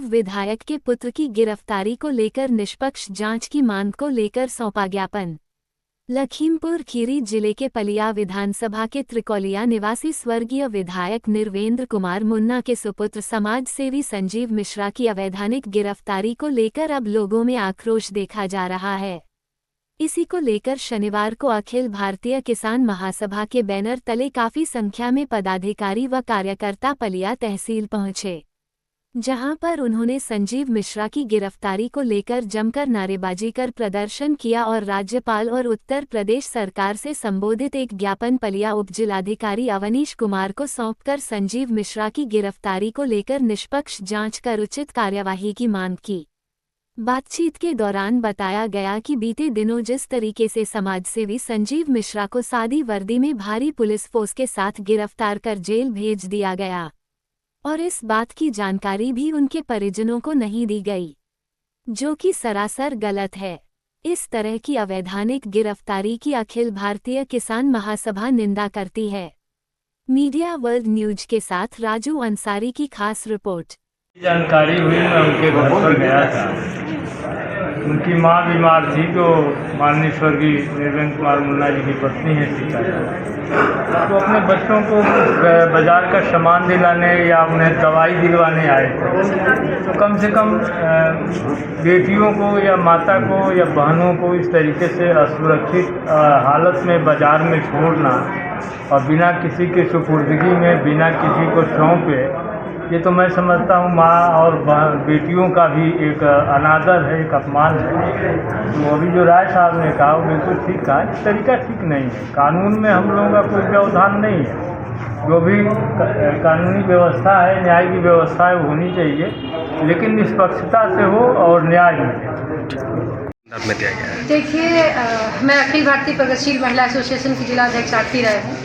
विधायक के पुत्र की गिरफ्तारी को लेकर निष्पक्ष जांच की मांग को लेकर सौंपा ज्ञापन। लखीमपुर खीरी जिले के पलिया विधानसभा के त्रिकोलिया निवासी स्वर्गीय विधायक निर्वेंद्र कुमार मुन्ना के सुपुत्र समाज सेवी संजीव मिश्रा की अवैधानिक गिरफ्तारी को लेकर अब लोगों में आक्रोश देखा जा रहा है। इसी को लेकर शनिवार को अखिल भारतीय किसान महासभा के बैनर तले काफी संख्या में पदाधिकारी व कार्यकर्ता पलिया तहसील पहुंचे, जहां पर उन्होंने संजीव मिश्रा की गिरफ्तारी को लेकर जमकर नारेबाजी कर प्रदर्शन किया और राज्यपाल और उत्तर प्रदेश सरकार से संबोधित एक ज्ञापन पलिया उपजिलाधिकारी अवनीश कुमार को सौंपकर संजीव मिश्रा की गिरफ्तारी को लेकर निष्पक्ष जांच कर उचित कार्यवाही की मांग की। बातचीत के दौरान बताया गया कि बीते दिनों जिस तरीके से समाजसेवी संजीव मिश्रा को सादी वर्दी में भारी पुलिस फोर्स के साथ गिरफ्तार कर जेल भेज दिया गया और इस बात की जानकारी भी उनके परिजनों को नहीं दी गई, जो कि सरासर गलत है। इस तरह की अवैधानिक गिरफ्तारी की अखिल भारतीय किसान महासभा निंदा करती है। मीडिया वर्ल्ड न्यूज के साथ राजू अंसारी की खास रिपोर्ट। जानकारी हुई, मैं उनके घर पर गया था। उनकी माँ बीमार थी, तो माननीय स्वर्गीय निर्वेंद्र कुमार मुन्ना जी की पत्नी है सीता जी, तो अपने बच्चों को बाजार का सामान दिलाने या उन्हें दवाई दिलवाने आए थे। तो कम से कम बेटियों को या माता को या बहनों को इस तरीके से असुरक्षित हालत में बाजार में छोड़ना और बिना किसी के सुपुर्दगी में, बिना किसी को सौंपे, ये तो मैं समझता हूँ माँ और बेटियों का भी एक अनादर है, एक अपमान है। तो अभी जो राय साहब ने कहा वो बिल्कुल ठीक कहा, इस तरीका ठीक नहीं है। कानून में हम लोगों का कोई व्यवधान नहीं है। जो भी कानूनी व्यवस्था है, न्याय की व्यवस्था है, वो होनी चाहिए, लेकिन निष्पक्षता से हो और न्याय मिले। देखिए, मैं अखिल भारतीय प्रगतिशील महिला एसोसिएशन की जिला अध्यक्ष आरती राय हूँ।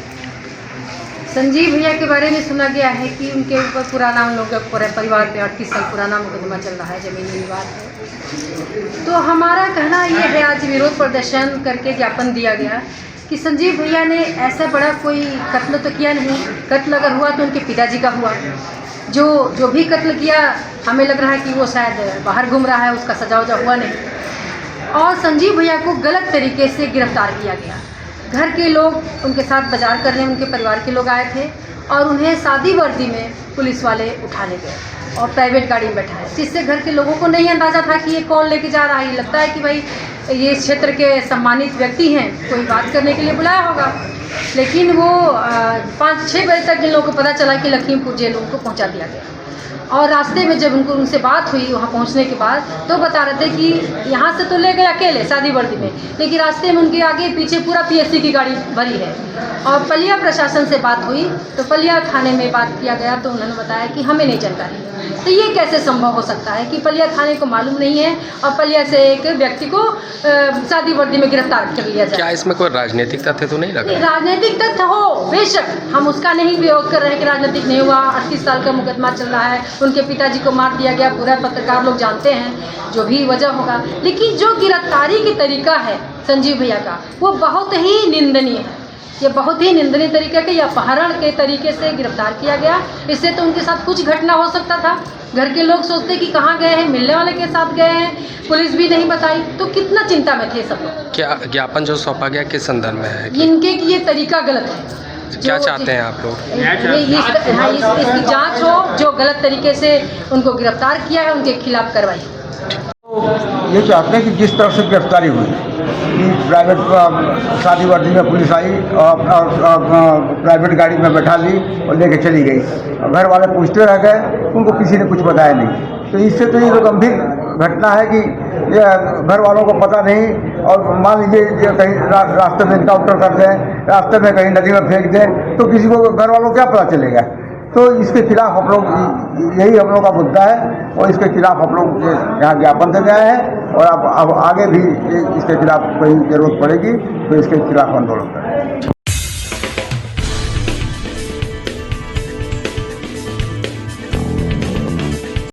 संजीव भैया के बारे में सुना गया है कि उनके ऊपर पुराना, उन लोगों के परिवार पे 38 साल पुराना मुकदमा चल रहा है, जमीनी विवाद है। तो हमारा कहना ये है, आज विरोध प्रदर्शन करके ज्ञापन दिया गया कि संजीव भैया ने ऐसा बड़ा कोई कत्ल तो किया नहीं। कत्ल अगर हुआ तो उनके पिताजी का हुआ। जो भी कत्ल किया, हमें लग रहा है कि वो शायद बाहर घूम रहा है, उसका सजा वजा हुआ नहीं। और संजीव भैया को गलत तरीके से गिरफ्तार किया गया। घर के लोग उनके साथ बाजार करने, उनके परिवार के लोग आए थे और उन्हें सादी वर्दी में पुलिस वाले उठाने गए और प्राइवेट गाड़ी में बैठाए, जिससे घर के लोगों को नहीं अंदाज़ा था कि ये कौन लेके जा रहा है। ये लगता है कि भाई ये क्षेत्र के सम्मानित व्यक्ति हैं, कोई बात करने के लिए बुलाया होगा। लेकिन वो 5-6 बजे तक जिन लोगों को पता चला कि लखीमपुर जेल उनको पहुँचा दिया गया। और रास्ते में जब उनसे बात हुई वहाँ पहुँचने के बाद, तो बता रहे थे कि यहाँ से तो ले गए अकेले सादी वर्दी में, लेकिन रास्ते में उनके आगे पीछे पूरा पीएससी की गाड़ी भरी है। और पलिया प्रशासन से बात हुई तो पलिया थाने में बात किया गया, तो उन्होंने बताया कि हमें नहीं जानकारी। तो ये कैसे संभव हो सकता है कि पलिया थाने को मालूम नहीं है और पलिया से एक व्यक्ति को सादी वर्दी में गिरफ्तार कर लिया जाए? क्या इसमें कोई राजनीतिक तथ्य तो नहीं लगा? राजनीतिक तथ्य हो बेशक, हम उसका नहीं विरोध कर रहे हैं कि राजनीतिक नहीं हुआ। 38 साल का मुकदमा चल रहा है, उनके पिताजी को मार दिया गया, पूरा पत्रकार लोग जानते हैं, जो भी वजह होगा। लेकिन जो गिरफ्तारी की तरीका है संजीव भैया का, वो बहुत ही निंदनीय है। ये बहुत ही निंदनीय तरीके के, या अपहरण के तरीके से गिरफ्तार किया गया। इससे तो उनके साथ कुछ घटना हो सकता था। घर के लोग सोचते कि कहाँ गए हैं, मिलने वाले के साथ गए हैं, पुलिस भी नहीं बताई, तो कितना चिंता में थे सब लोग। क्या ज्ञापन जो सौंपा गया किस संदर्भ में है? इनके ये तरीका गलत है। क्या चाहते हैं आप लोग? इसकी जांच हो, जो गलत तरीके से उनको गिरफ्तार किया है उनके खिलाफ कार्रवाई। ये चाहते हैं कि जिस तरह से गिरफ्तारी हुई कि प्राइवेट सादी वर्दी में पुलिस आई और प्राइवेट गाड़ी में बैठा ली और लेके चली गई, और घर वाले पूछते रह गए, उनको किसी ने कुछ बताया नहीं। तो इससे तो ये तो गंभीर घटना है कि घर वालों को पता नहीं, और मान लीजिए कहीं रास्ते में इनकाउंटर कर दें, रास्ते में कहीं नदी में फेंक दें, तो किसी को, घर वालों को क्या पता चलेगा? तो इसके खिलाफ हम लोग, यही हम लोग का मुद्दा है और इसके खिलाफ हम लोग यहाँ ज्ञापन देने आए हैं। और अब आगे भी इसके खिलाफ कोई जरूरत पड़ेगी तो इसके खिलाफ आंदोलन करेंगे।